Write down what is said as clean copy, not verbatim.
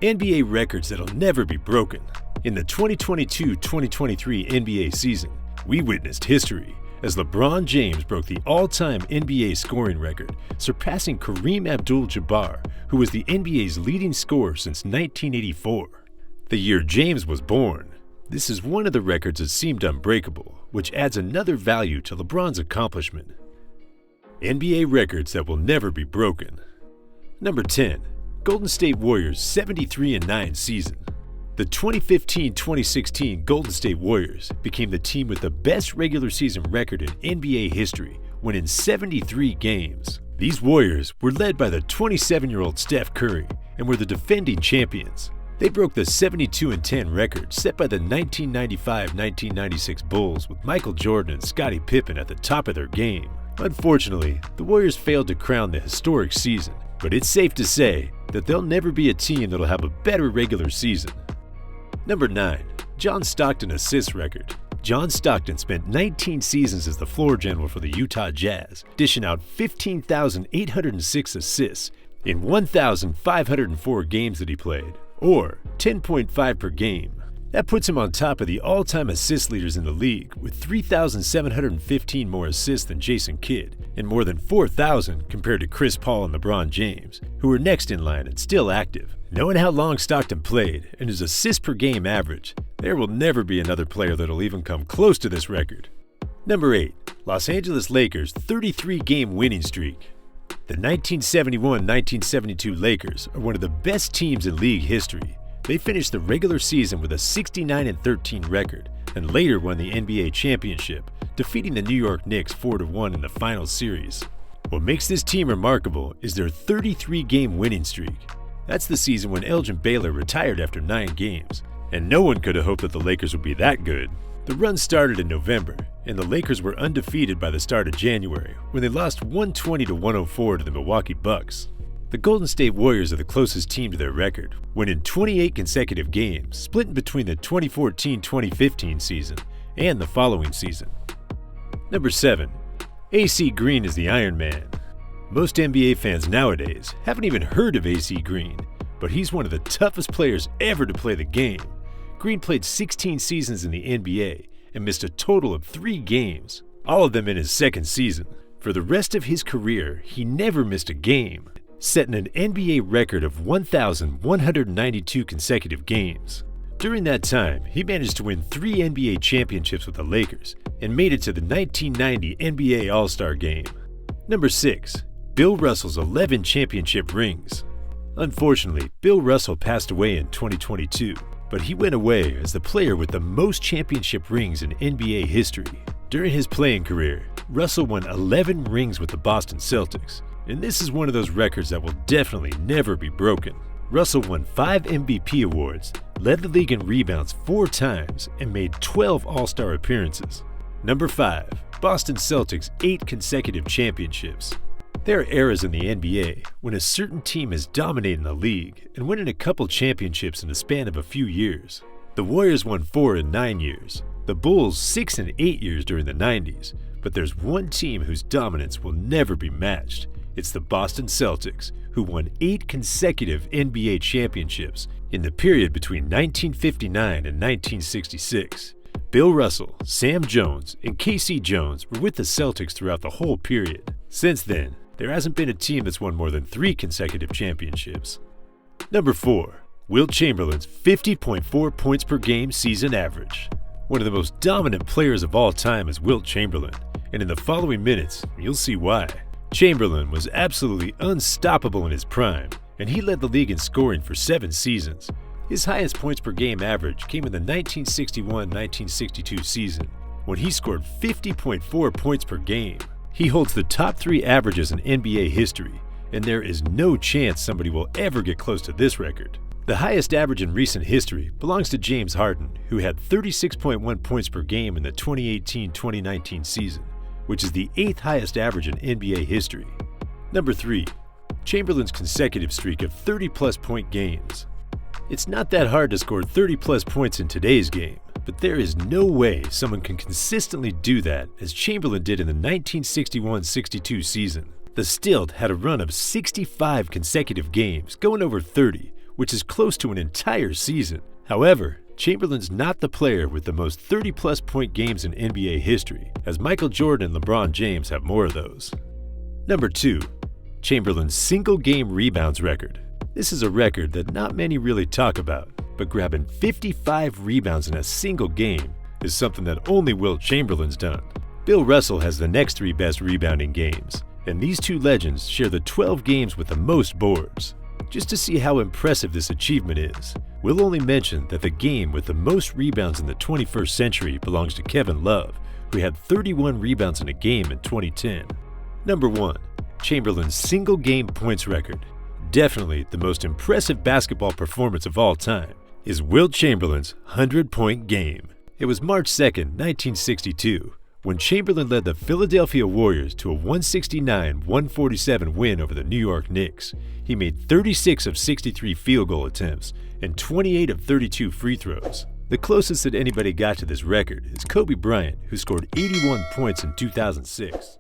NBA records that'll never be broken. In the 2022-2023 NBA season, we witnessed history as LeBron James broke the all-time NBA scoring record, surpassing Kareem Abdul-Jabbar, who was the NBA's leading scorer since 1984. The year James was born, this is one of the records that seemed unbreakable, which adds another value to LeBron's accomplishment. NBA records that will never be broken. Number 10. Golden State Warriors' 73-9 season. The 2015-2016 Golden State Warriors became the team with the best regular season record in NBA history, winning 73 games. These Warriors were led by the 27-year-old Steph Curry and were the defending champions. They broke the 72-10 record set by the 1995-1996 Bulls with Michael Jordan and Scottie Pippen at the top of their game. Unfortunately, the Warriors failed to crown the historic season, but it's safe to say that they'll never be a team that'll have a better regular season. Number 9. John Stockton assists record. John Stockton spent 19 seasons as the floor general for the Utah Jazz, dishing out 15,806 assists in 1,504 games that he played, or 10.5 per game. That puts him on top of the all-time assist leaders in the league with 3,715 more assists than Jason Kidd and more than 4,000 compared to Chris Paul and LeBron James, who are next in line and still active. Knowing how long Stockton played and his assist per game average, there will never be another player that'll even come close to this record. Number 8. Los Angeles Lakers' 33-game winning streak. The 1971-1972 Lakers are one of the best teams in league history. They finished the regular season with a 69-13 record and later won the NBA championship, defeating the New York Knicks 4-1 in the final series. What makes this team remarkable is their 33-game winning streak. That's the season when Elgin Baylor retired after 9 games, and no one could have hoped that the Lakers would be that good. The run started in November, and the Lakers were undefeated by the start of January when they lost 120-104 to the Milwaukee Bucks. The Golden State Warriors are the closest team to their record, winning 28 consecutive games, split between the 2014-2015 season and the following season. Number 7. AC Green is the Iron Man. Most NBA fans nowadays haven't even heard of AC Green, but he's one of the toughest players ever to play the game. Green played 16 seasons in the NBA and missed a total of 3 games, all of them in his second season. For the rest of his career, he never missed a game, setting an NBA record of 1,192 consecutive games. During that time, he managed to win 3 NBA championships with the Lakers and made it to the 1990 NBA All-Star Game. Number 6. Bill Russell's 11 championship rings. Unfortunately, Bill Russell passed away in 2022, but he went away as the player with the most championship rings in NBA history. During his playing career, Russell won 11 rings with the Boston Celtics, and this is one of those records that will definitely never be broken. Russell won 5 MVP awards, led the league in rebounds 4 times, and made 12 All-Star appearances. Number 5. Boston Celtics' 8 consecutive championships. There are eras in the NBA when a certain team is dominating the league and winning a couple championships in the span of a few years. The Warriors won 4 in 9 years, the Bulls 6 in 8 years during the 90s, but there's one team whose dominance will never be matched. It's the Boston Celtics, who won 8 consecutive NBA championships in the period between 1959 and 1966. Bill Russell, Sam Jones, and K.C. Jones were with the Celtics throughout the whole period. Since then, there hasn't been a team that's won more than 3 consecutive championships. Number 4. Wilt Chamberlain's 50.4 points per game season average. One of the most dominant players of all time is Wilt Chamberlain, and in the following minutes, you'll see why. Chamberlain was absolutely unstoppable in his prime, and he led the league in scoring for 7 seasons. His highest points per game average came in the 1961-1962 season, when he scored 50.4 points per game. He holds the top 3 averages in NBA history, and there is no chance somebody will ever get close to this record. The highest average in recent history belongs to James Harden, who had 36.1 points per game in the 2018-2019 season, which is the 8th highest average in NBA history. Number 3. Chamberlain's consecutive streak of 30-plus point games. It's not that hard to score 30-plus points in today's game, but there is no way someone can consistently do that as Chamberlain did in the 1961-62 season. The Stilt had a run of 65 consecutive games, going over 30, which is close to an entire season. However, Chamberlain's not the player with the most 30-plus point games in NBA history, as Michael Jordan and LeBron James have more of those. Number 2. Chamberlain's single-game rebounds record. This is a record that not many really talk about, but grabbing 55 rebounds in a single game is something that only Wilt Chamberlain's done. Bill Russell has the next 3 best rebounding games, and these two legends share the 12 games with the most boards. Just to see how impressive this achievement is, we'll only mention that the game with the most rebounds in the 21st century belongs to Kevin Love, who had 31 rebounds in a game in 2010. Number 1. Chamberlain's single-game points record. Definitely the most impressive basketball performance of all time is Wilt Chamberlain's 100-point game. It was March 2, 1962, when Chamberlain led the Philadelphia Warriors to a 169-147 win over the New York Knicks. He made 36 of 63 field goal attempts and 28 of 32 free throws. The closest that anybody got to this record is Kobe Bryant, who scored 81 points in 2006.